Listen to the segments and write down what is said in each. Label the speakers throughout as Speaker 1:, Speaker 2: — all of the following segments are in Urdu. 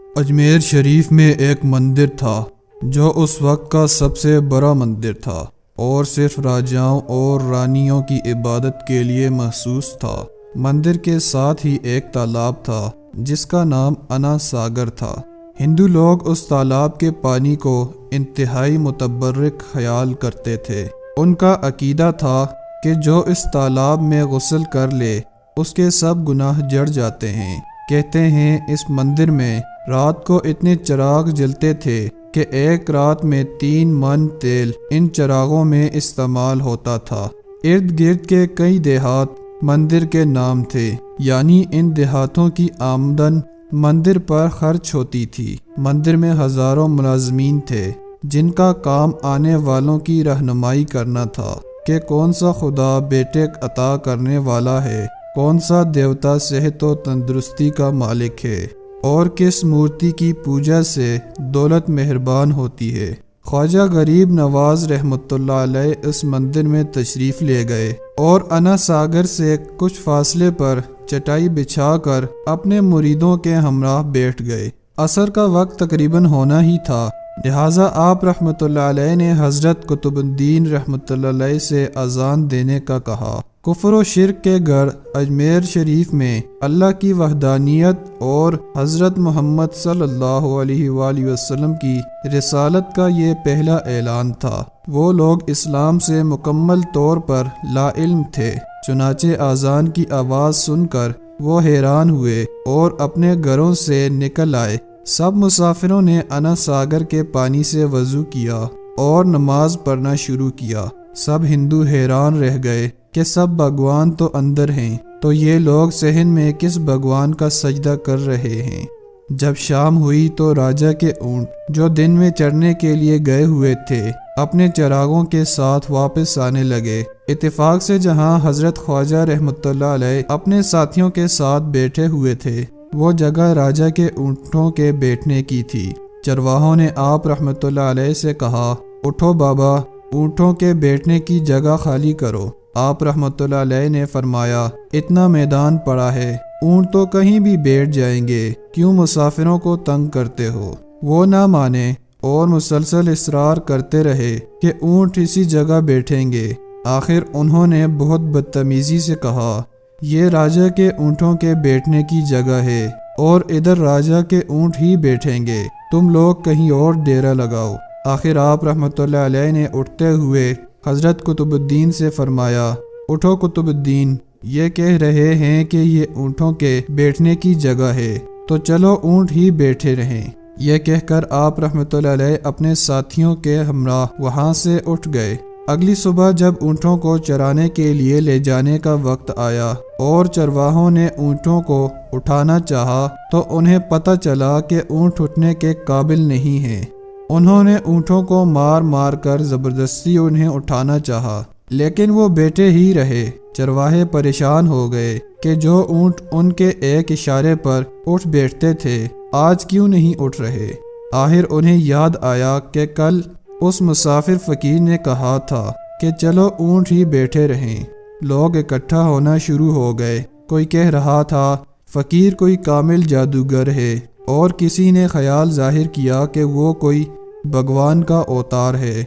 Speaker 1: اجمیر شریف میں ایک مندر تھا جو اس وقت کا سب سے بڑا مندر تھا اور صرف راجاؤں اور رانیوں کی عبادت کے لیے مخصوص تھا۔ مندر کے ساتھ ہی ایک تالاب تھا جس کا نام انا ساگر تھا۔ ہندو لوگ اس تالاب کے پانی کو انتہائی متبرک خیال کرتے تھے۔ ان کا عقیدہ تھا کہ جو اس تالاب میں غسل کر لے اس کے سب گناہ جڑ جاتے ہیں۔ کہتے ہیں اس مندر میں رات کو اتنے چراغ جلتے تھے کہ ایک رات میں 3 من تیل ان چراغوں میں استعمال ہوتا تھا۔ ارد گرد کے کئی دیہات مندر کے نام تھے، یعنی ان دیہاتوں کی آمدن مندر پر خرچ ہوتی تھی۔ مندر میں ہزاروں ملازمین تھے جن کا کام آنے والوں کی رہنمائی کرنا تھا کہ کون سا خدا بیٹے عطا کرنے والا ہے، کون سا دیوتا صحت و تندرستی کا مالک ہے، اور کس مورتی کی پوجا سے دولت مہربان ہوتی ہے۔ خواجہ غریب نواز رحمۃ اللہ علیہ اس مندر میں تشریف لے گئے اور انا ساگر سے کچھ فاصلے پر چٹائی بچھا کر اپنے مریدوں کے ہمراہ بیٹھ گئے۔ عصر کا وقت تقریباً ہونا ہی تھا، لہٰذا آپ رحمۃ اللہ علیہ نے حضرت قطب الدین رحمۃ اللہ علیہ سے اذان دینے کا کہا۔ کفر و شرک کے گڑھ اجمیر شریف میں اللہ کی وحدانیت اور حضرت محمد صلی اللہ علیہ وآلہ وسلم کی رسالت کا یہ پہلا اعلان تھا۔ وہ لوگ اسلام سے مکمل طور پر لا علم تھے، چنانچہ اذان کی آواز سن کر وہ حیران ہوئے اور اپنے گھروں سے نکل آئے۔ سب مسافروں نے انا ساگر کے پانی سے وضو کیا اور نماز پڑھنا شروع کیا۔ سب ہندو حیران رہ گئے کہ سب بھگوان تو اندر ہیں، تو یہ لوگ صحن میں کس بھگوان کا سجدہ کر رہے ہیں۔ جب شام ہوئی تو راجا کے اونٹ جو دن میں چرنے کے لیے گئے ہوئے تھے اپنے چراغوں کے ساتھ واپس آنے لگے۔ اتفاق سے جہاں حضرت خواجہ رحمۃ اللہ علیہ اپنے ساتھیوں کے ساتھ بیٹھے ہوئے تھے وہ جگہ راجا کے اونٹوں کے بیٹھنے کی تھی۔ چرواہوں نے آپ رحمۃ اللہ علیہ سے کہا، اٹھو بابا، اونٹوں کے بیٹھنے کی جگہ خالی کرو۔ آپ رحمۃ اللہ علیہ نے فرمایا، اتنا میدان پڑا ہے، اونٹ تو کہیں بھی بیٹھ جائیں گے، کیوں مسافروں کو تنگ کرتے ہو؟ وہ نہ مانے اور مسلسل اصرار کرتے رہے کہ اونٹ اسی جگہ بیٹھیں گے۔ آخر انہوں نے بہت بدتمیزی سے کہا، یہ راجا کے اونٹوں کے بیٹھنے کی جگہ ہے اور ادھر راجا کے اونٹ ہی بیٹھیں گے، تم لوگ کہیں اور ڈیرا لگاؤ۔ آخر آپ رحمۃ اللہ علیہ نے اٹھتے ہوئے حضرت قطب الدین سے فرمایا، اٹھو قطب الدین، یہ کہہ رہے ہیں کہ یہ اونٹوں کے بیٹھنے کی جگہ ہے، تو چلو اونٹ ہی بیٹھے رہیں۔ یہ کہہ کر آپ رحمۃ اللہ علیہ اپنے ساتھیوں کے ہمراہ وہاں سے اٹھ گئے۔ اگلی صبح جب اونٹوں کو چرانے کے لیے لے جانے کا وقت آیا اور چرواہوں نے اونٹوں کو اٹھانا چاہا تو انہیں پتہ چلا کہ اونٹ اٹھنے کے قابل نہیں ہیں۔ انہوں نے اونٹوں کو مار مار کر زبردستی انہیں اٹھانا چاہا، لیکن وہ بیٹھے ہی رہے۔ چرواہے پریشان ہو گئے کہ جو اونٹ ان کے ایک اشارے پر اٹھ بیٹھتے تھے آج کیوں نہیں اٹھ رہے۔ آخر انہیں یاد آیا کہ کل اس مسافر فقیر نے کہا تھا کہ چلو اونٹ ہی بیٹھے رہیں۔ لوگ اکٹھا ہونا شروع ہو گئے۔ کوئی کہہ رہا تھا فقیر کوئی کامل جادوگر ہے، اور کسی نے خیال ظاہر کیا کہ وہ کوئی بھگوان کا اوتار ہے۔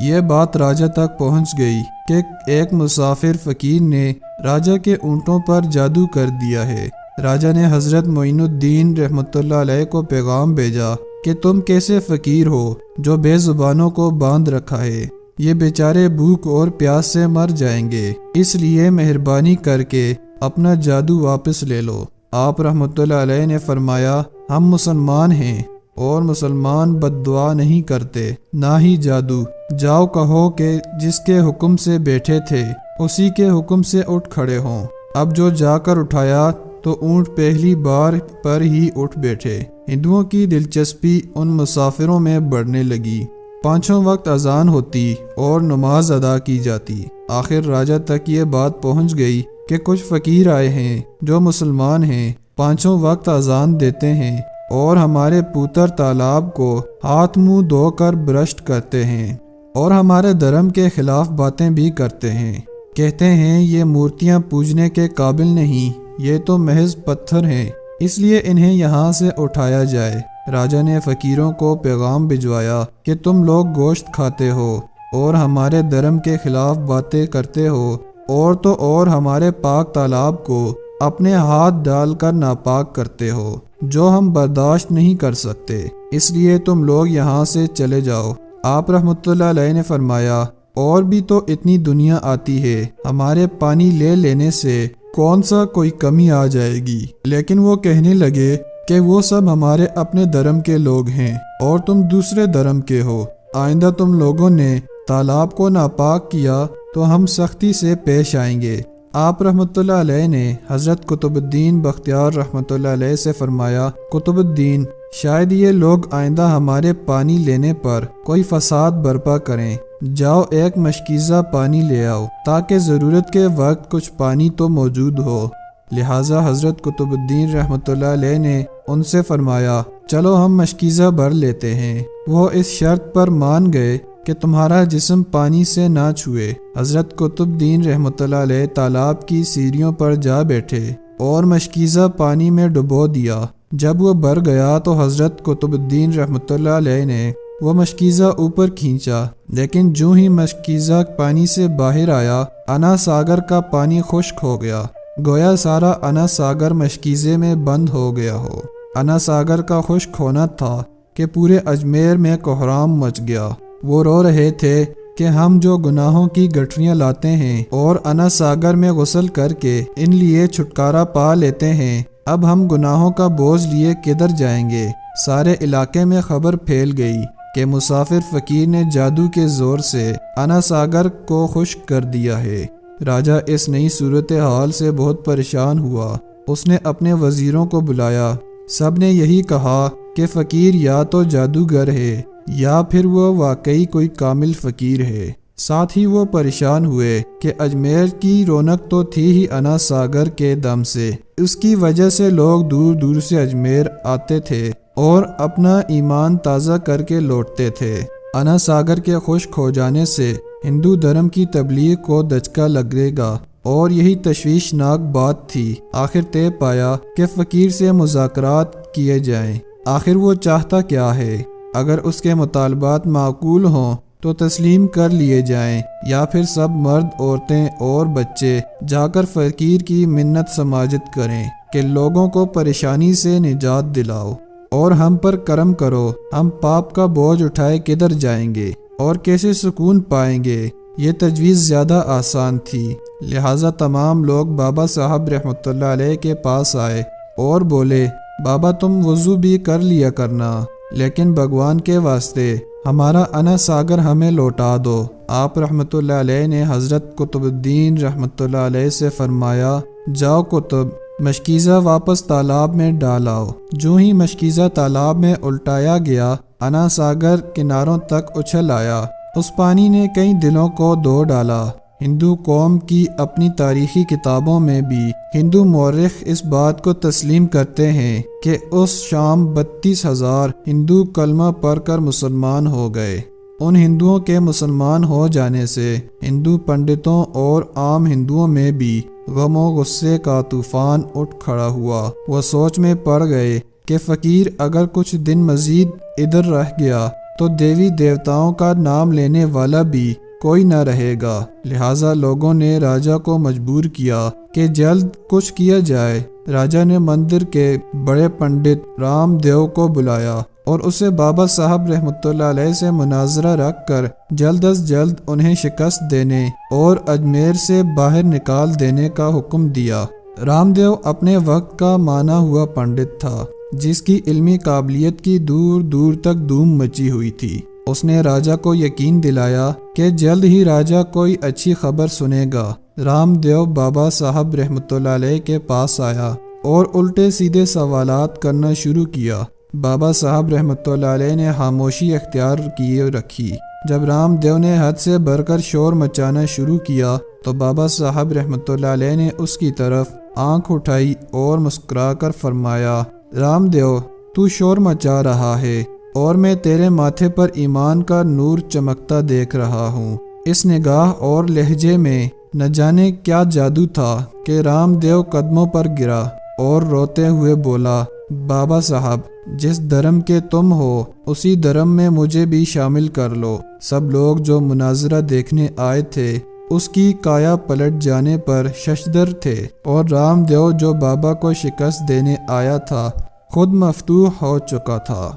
Speaker 1: یہ بات راجا تک پہنچ گئی کہ ایک مسافر فقیر نے راجا کے اونٹوں پر جادو کر دیا ہے۔ راجا نے حضرت معین الدین رحمۃ اللہ علیہ کو پیغام بھیجا کہ تم کیسے فقیر ہو جو بے زبانوں کو باندھ رکھا ہے، یہ بیچارے بھوک اور پیاس سے مر جائیں گے، اس لیے مہربانی کر کے اپنا جادو واپس لے لو۔ آپ رحمۃ اللہ علیہ نے فرمایا، ہم مسلمان ہیں اور مسلمان بد دعا نہیں کرتے، نہ ہی جادو۔ جاؤ کہو کہ جس کے حکم سے بیٹھے تھے اسی کے حکم سے اٹھ کھڑے ہوں۔ اب جو جا کر اٹھایا تو اونٹ پہلی بار پر ہی اٹھ بیٹھے۔ ہندوؤں کی دلچسپی ان مسافروں میں بڑھنے لگی۔ 5 وقت اذان ہوتی اور نماز ادا کی جاتی۔ آخر راجا تک یہ بات پہنچ گئی کہ کچھ فقیر آئے ہیں جو مسلمان ہیں، 5 وقت اذان دیتے ہیں اور ہمارے پوتر تالاب کو ہاتھ منہ دھو کر برشت کرتے ہیں اور ہمارے دھرم کے خلاف باتیں بھی کرتے ہیں۔ کہتے ہیں یہ مورتیاں پوجنے کے قابل نہیں، یہ تو محض پتھر ہیں، اس لیے انہیں یہاں سے اٹھایا جائے۔ راجا نے فقیروں کو پیغام بھجوایا کہ تم لوگ گوشت کھاتے ہو اور ہمارے دھرم کے خلاف باتیں کرتے ہو، اور تو اور ہمارے پاک تالاب کو اپنے ہاتھ ڈال کر ناپاک کرتے ہو، جو ہم برداشت نہیں کر سکتے، اس لیے تم لوگ یہاں سے چلے جاؤ۔ آپ رحمۃ اللہ علیہ نے فرمایا، اور بھی تو اتنی دنیا آتی ہے، ہمارے پانی لے لینے سے کون سا کوئی کمی آ جائے گی؟ لیکن وہ کہنے لگے کہ وہ سب ہمارے اپنے دھرم کے لوگ ہیں اور تم دوسرے دھرم کے ہو، آئندہ تم لوگوں نے تالاب کو ناپاک کیا تو ہم سختی سے پیش آئیں گے۔ آپ رحمۃ اللہ علیہ نے حضرت قطب الدین بختیار رحمۃ اللہ علیہ سے فرمایا، قطب الدین، شاید یہ لوگ آئندہ ہمارے پانی لینے پر کوئی فساد برپا کریں، جاؤ ایک مشکیزہ پانی لے آؤ تاکہ ضرورت کے وقت کچھ پانی تو موجود ہو۔ لہٰذا حضرت قطب الدین رحمۃ اللہ علیہ نے ان سے فرمایا، چلو ہم مشکیزہ بھر لیتے ہیں۔ وہ اس شرط پر مان گئے کہ تمہارا جسم پانی سے نہ چھوئے۔ حضرت قطب الدین رحمۃ اللہ علیہ تالاب کی سیڑھیوں پر جا بیٹھے اور مشکیزہ پانی میں ڈبو دیا۔ جب وہ بھر گیا تو حضرت قطب الدین رحمۃ اللہ علیہ نے وہ مشکیزہ اوپر کھینچا، لیکن جو ہی مشکیزہ پانی سے باہر آیا، انا ساگر کا پانی خشک ہو گیا، گویا سارا انا ساگر مشکیزے میں بند ہو گیا ہو۔ انا ساگر کا خشک ہونا تھا کہ پورے اجمیر میں کوہرام مچ گیا۔ وہ رو رہے تھے کہ ہم جو گناہوں کی گٹھریاں لاتے ہیں اور انا ساگر میں غسل کر کے ان لیے چھٹکارا پا لیتے ہیں، اب ہم گناہوں کا بوجھ لیے کدھر جائیں گے؟ سارے علاقے میں خبر پھیل گئی کہ مسافر فقیر نے جادو کے زور سے انا ساگر کو خشک کر دیا ہے۔ راجہ اس نئی صورتحال سے بہت پریشان ہوا۔ اس نے اپنے وزیروں کو بلایا، سب نے یہی کہا کہ فقیر یا تو جادوگر ہے یا پھر وہ واقعی کوئی کامل فقیر ہے۔ ساتھ ہی وہ پریشان ہوئے کہ اجمیر کی رونق تو تھی ہی انا ساگر کے دم سے، اس کی وجہ سے لوگ دور دور سے اجمیر آتے تھے اور اپنا ایمان تازہ کر کے لوٹتے تھے۔ انا ساگر کے خشک ہو جانے سے ہندو دھرم کی تبلیغ کو دھچکا لگے گا، اور یہی تشویشناک بات تھی۔ آخر طے پایا کہ فقیر سے مذاکرات کیے جائیں۔ آخر وہ چاہتا کیا ہے؟ اگر اس کے مطالبات معقول ہوں تو تسلیم کر لیے جائیں، یا پھر سب مرد، عورتیں اور بچے جا کر فقیر کی منت سماجت کریں کہ لوگوں کو پریشانی سے نجات دلاؤ اور ہم پر کرم کرو، ہم پاپ کا بوجھ اٹھائے کدھر جائیں گے اور کیسے سکون پائیں گے؟ یہ تجویز زیادہ آسان تھی، لہٰذا تمام لوگ بابا صاحب رحمۃ اللہ علیہ کے پاس آئے اور بولے، بابا تم وضو بھی کر لیا کرنا، لیکن بھگوان کے واسطے ہمارا انا ساگر ہمیں لوٹا دو۔ آپ رحمۃ اللہ علیہ نے حضرت قطب الدین رحمۃ اللہ علیہ سے فرمایا، جاؤ قطب، مشکیزہ واپس تالاب میں ڈالاؤ۔ جو ہی مشکیزہ تالاب میں الٹایا گیا، انا ساگر کناروں تک اچھل آیا۔ اس پانی نے کئی دلوں کو دھو ڈالا۔ ہندو قوم کی اپنی تاریخی کتابوں میں بھی ہندو مورخ اس بات کو تسلیم کرتے ہیں کہ اس شام 32,000 ہندو کلمہ پڑھ کر مسلمان ہو گئے۔ ان ہندوؤں کے مسلمان ہو جانے سے ہندو پنڈتوں اور عام ہندوؤں میں بھی غم و غصے کا طوفان اٹھ کھڑا ہوا۔ وہ سوچ میں پڑ گئے کہ فقیر اگر کچھ دن مزید ادھر رہ گیا تو دیوی دیوتاؤں کا نام لینے والا بھی کوئی نہ رہے گا۔ لہٰذا لوگوں نے راجہ کو مجبور کیا کہ جلد کچھ کیا جائے۔ راجہ نے مندر کے بڑے پنڈت رام دیو کو بلایا اور اسے بابا صاحب رحمۃ اللہ علیہ سے مناظرہ رکھ کر جلد از جلد انہیں شکست دینے اور اجمیر سے باہر نکال دینے کا حکم دیا۔ رام دیو اپنے وقت کا مانا ہوا پنڈت تھا، جس کی علمی قابلیت کی دور دور تک دھوم مچی ہوئی تھی۔ اس نے راجہ کو یقین دلایا کہ جلد ہی راجہ کوئی اچھی خبر سنے گا۔ رام دیو بابا صاحب رحمۃ اللہ علیہ کے پاس آیا اور الٹے سیدھے سوالات کرنا شروع کیا۔ بابا صاحب رحمۃ اللہ علیہ نے خاموشی اختیار کیے رکھی۔ جب رام دیو نے حد سے بڑھ کر شور مچانا شروع کیا تو بابا صاحب رحمۃ اللہ علیہ نے اس کی طرف آنکھ اٹھائی اور مسکرا کر فرمایا، رام دیو، تو شور مچا رہا ہے اور میں تیرے ماتھے پر ایمان کا نور چمکتا دیکھ رہا ہوں۔ اس نگاہ اور لہجے میں نہ جانے کیا جادو تھا کہ رام دیو قدموں پر گرا اور روتے ہوئے بولا، بابا صاحب، جس دھرم کے تم ہو اسی دھرم میں مجھے بھی شامل کر لو۔ سب لوگ جو مناظرہ دیکھنے آئے تھے اس کی کایا پلٹ جانے پر ششدر تھے، اور رام دیو جو بابا کو شکست دینے آیا تھا خود مفتوح ہو چکا تھا۔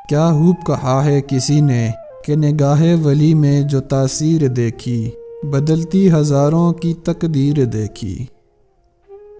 Speaker 1: کیا خوب کہا ہے کسی نے کہ نگاہ ولی میں جو تاثیر دیکھی، بدلتی ہزاروں کی تقدیر دیکھی۔